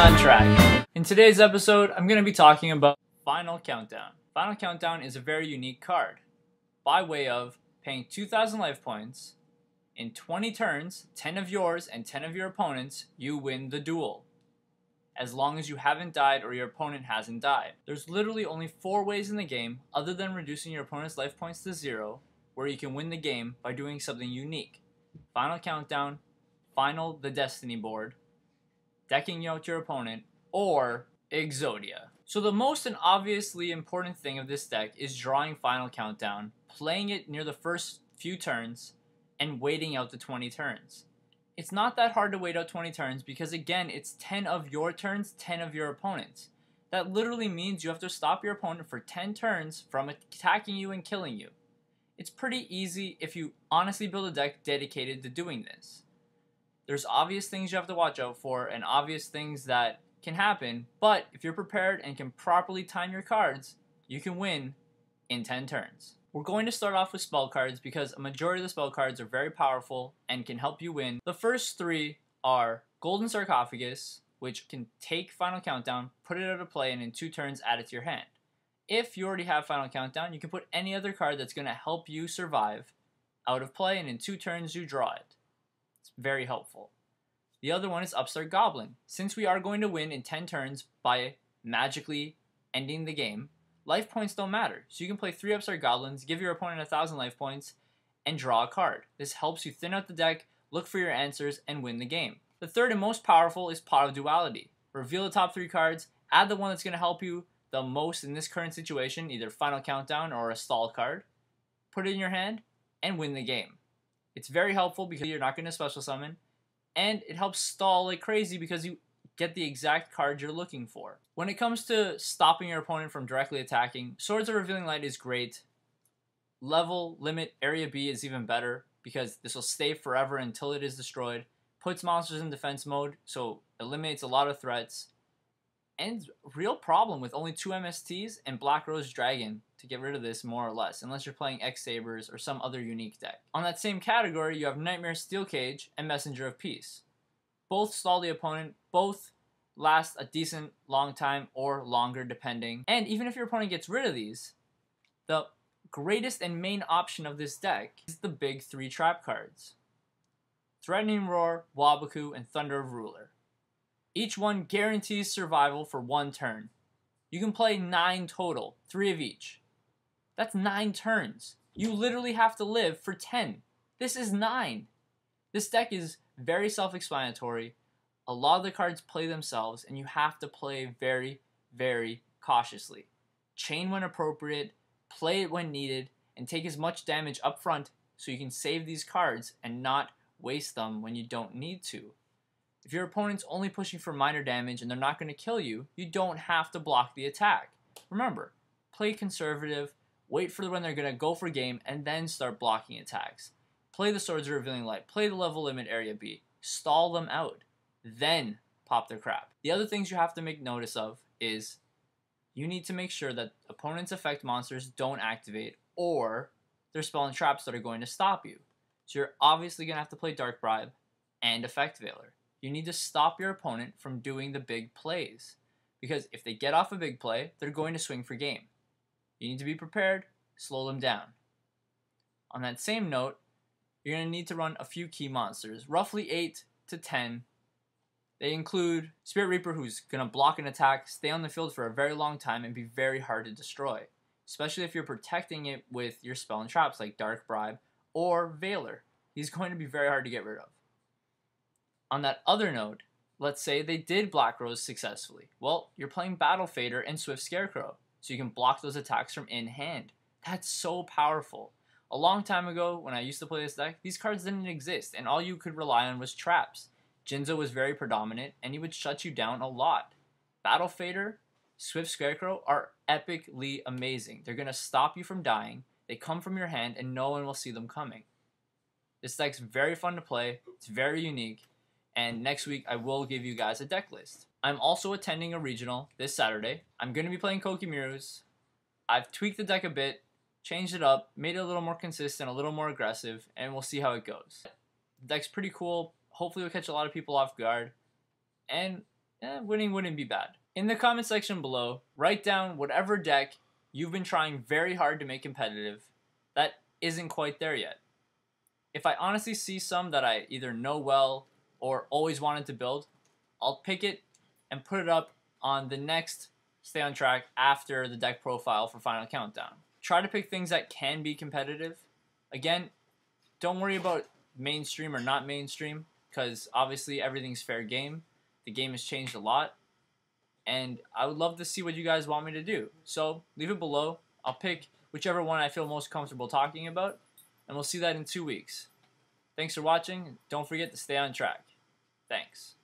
on track. In today's episode, I'm going to be talking about Final Countdown. Final Countdown is a very unique card. By way of paying 2,000 life points, in 20 turns, 10 of yours and 10 of your opponents, you win the duel. As long as you haven't died or your opponent hasn't died. There's literally only 4 ways in the game, other than reducing your opponent's life points to 0, where you can win the game by doing something unique. Final Countdown, Final the Destiny board, decking out your opponent, or Exodia. So the most and obviously important thing of this deck is drawing Final Countdown, playing it near the first few turns, and waiting out the 20 turns. It's not that hard to wait out 20 turns because again, it's 10 of your turns, 10 of your opponents. That literally means you have to stop your opponent for 10 turns from attacking you and killing you. It's pretty easy if you honestly build a deck dedicated to doing this. There's obvious things you have to watch out for and obvious things that can happen, but if you're prepared and can properly time your cards, you can win in 10 turns. We're going to start off with spell cards because a majority of the spell cards are very powerful and can help you win. The first 3 are Golden Sarcophagus, which can take Final Countdown, put it out of play, and in 2 turns add it to your hand. If you already have Final Countdown, you can put any other card that's going to help you survive out of play, and in 2 turns you draw it. It's very helpful. The other one is Upstart Goblin. Since we are going to win in 10 turns by magically ending the game, life points don't matter. So you can play 3 Upstart Goblins, give your opponent 1,000 life points, and draw a card. This helps you thin out the deck, look for your answers, and win the game. The third and most powerful is Pot of Duality. Reveal the top 3 cards, add the one that's going to help you the most in this current situation, either Final Countdown or a stall card, put it in your hand, and win the game. It's very helpful because you're not going to special summon, and it helps stall like crazy because you get the exact card you're looking for. When it comes to stopping your opponent from directly attacking, Swords of Revealing Light is great. Level Limit Area B is even better because this will stay forever until it is destroyed. Puts monsters in defense mode, so eliminates a lot of threats. And real problem with only 2 MSTs and Black Rose Dragon to get rid of this more or less, unless you're playing X-Sabers or some other unique deck. On that same category, you have Nightmare Steel Cage and Messenger of Peace. Both stall the opponent, both last a decent long time or longer depending. And even if your opponent gets rid of these, the greatest and main option of this deck is the big 3 trap cards. Threatening Roar, Waboku, and Thunder of Ruler. Each one guarantees survival for 1 turn. You can play 9 total, 3 of each. That's 9 turns. You literally have to live for 10. This is 9. This deck is very self-explanatory. A lot of the cards play themselves, and you have to play very, very cautiously. Chain when appropriate, play it when needed, and take as much damage up front so you can save these cards and not waste them when you don't need to. If your opponent's only pushing for minor damage and they're not going to kill you, you don't have to block the attack. Remember, play conservative, wait for when they're going to go for game, and then start blocking attacks. Play the Swords of Revealing Light, play the Level Limit Area B, stall them out, then pop their crap. The other things you have to make notice of is you need to make sure that opponents' effect monsters don't activate or there's spell and traps that are going to stop you. So you're obviously going to have to play Dark Bribe and Effect Veiler. You need to stop your opponent from doing the big plays, because if they get off a big play, they're going to swing for game. You need to be prepared, slow them down. On that same note, you're going to need to run a few key monsters, roughly 8 to 10. They include Spirit Reaper, who's going to block an attack, stay on the field for a very long time, and be very hard to destroy, especially if you're protecting it with your spell and traps like Dark Bribe or Veiler. He's going to be very hard to get rid of. On that other note, let's say they did Black Rose successfully. Well, you're playing Battle Fader and Swift Scarecrow, so you can block those attacks from in hand. That's so powerful. A long time ago, when I used to play this deck, these cards didn't exist, and all you could rely on was traps. Jinzo was very predominant, and he would shut you down a lot. Battle Fader, Swift Scarecrow are epically amazing. They're going to stop you from dying, they come from your hand, and no one will see them coming. This deck's very fun to play, it's very unique, and next week I will give you guys a deck list. I'm also attending a regional this Saturday. I'm going to be playing Kokimirus. I've tweaked the deck a bit, changed it up, made it a little more consistent, a little more aggressive, and we'll see how it goes. The deck's pretty cool. Hopefully it'll catch a lot of people off guard. And winning wouldn't be bad. In the comment section below, write down whatever deck you've been trying very hard to make competitive that isn't quite there yet. If I honestly see some that I either know well or always wanted to build, I'll pick it and put it up on the next Stay on Track after the deck profile for Final Countdown. Try to pick things that can be competitive. Again, don't worry about mainstream or not mainstream, because obviously everything's fair game. The game has changed a lot, and I would love to see what you guys want me to do. So leave it below. I'll pick whichever one I feel most comfortable talking about, and we'll see that in 2 weeks. Thanks for watching. Don't forget to stay on track. Thanks.